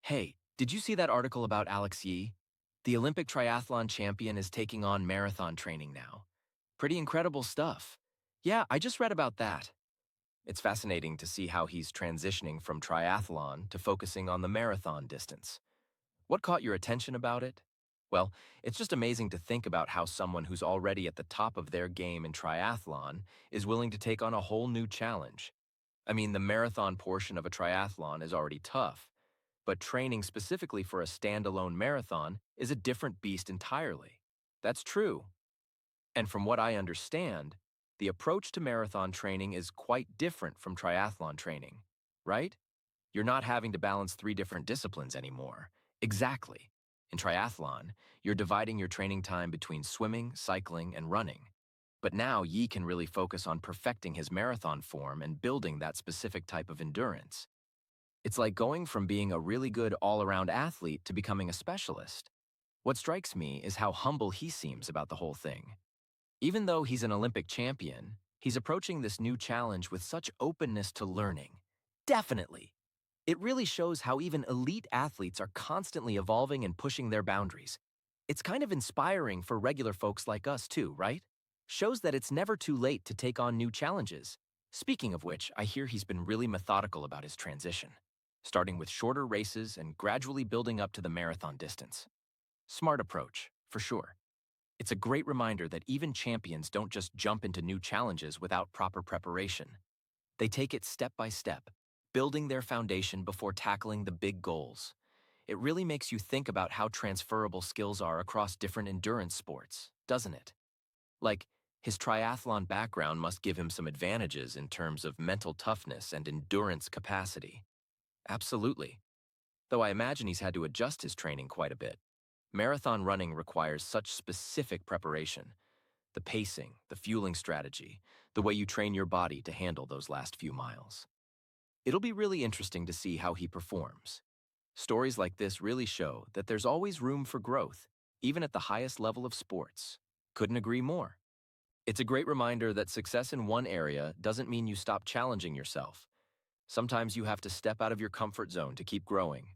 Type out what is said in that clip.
Hey, did you see that article about Alex Yee? The Olympic triathlon champion is taking on marathon training now. Pretty incredible stuff. Yeah, I just read about that. It's fascinating to see how he's transitioning from triathlon to focusing on the marathon distance. What caught your attention about it? Well, it's just amazing to think about how someone who's already at the top of their game in triathlon is willing to take on a whole new challenge. I mean, the marathon portion of a triathlon is already tough, but training specifically for a standalone marathon is a different beast entirely. That's true. And from what I understand, the approach to marathon training is quite different from triathlon training, right? You're not having to balance three different disciplines anymore. Exactly. In triathlon, you're dividing your training time between swimming, cycling, and running. But now Yi can really focus on perfecting his marathon form and building that specific type of endurance. It's like going from being a really good all-around athlete to becoming a specialist. What strikes me is how humble he seems about the whole thing. Even though he's an Olympic champion, he's approaching this new challenge with such openness to learning. Definitely. It really shows how even elite athletes are constantly evolving and pushing their boundaries. It's kind of inspiring for regular folks like us too, right? Shows that it's never too late to take on new challenges. Speaking of which, I hear he's been really methodical about his transition, starting with shorter races and gradually building up to the marathon distance. Smart approach, for sure. It's a great reminder that even champions don't just jump into new challenges without proper preparation. They take it step by step, building their foundation before tackling the big goals. It really makes you think about how transferable skills are across different endurance sports, doesn't it? Like, his triathlon background must give him some advantages in terms of mental toughness and endurance capacity. Absolutely. Though I imagine he's had to adjust his training quite a bit. Marathon running requires such specific preparation. The pacing, the fueling strategy, the way you train your body to handle those last few miles. It'll be really interesting to see how he performs. Stories like this really show that there's always room for growth, even at the highest level of sports. Couldn't agree more. It's a great reminder that success in one area doesn't mean you stop challenging yourself. Sometimes you have to step out of your comfort zone to keep growing.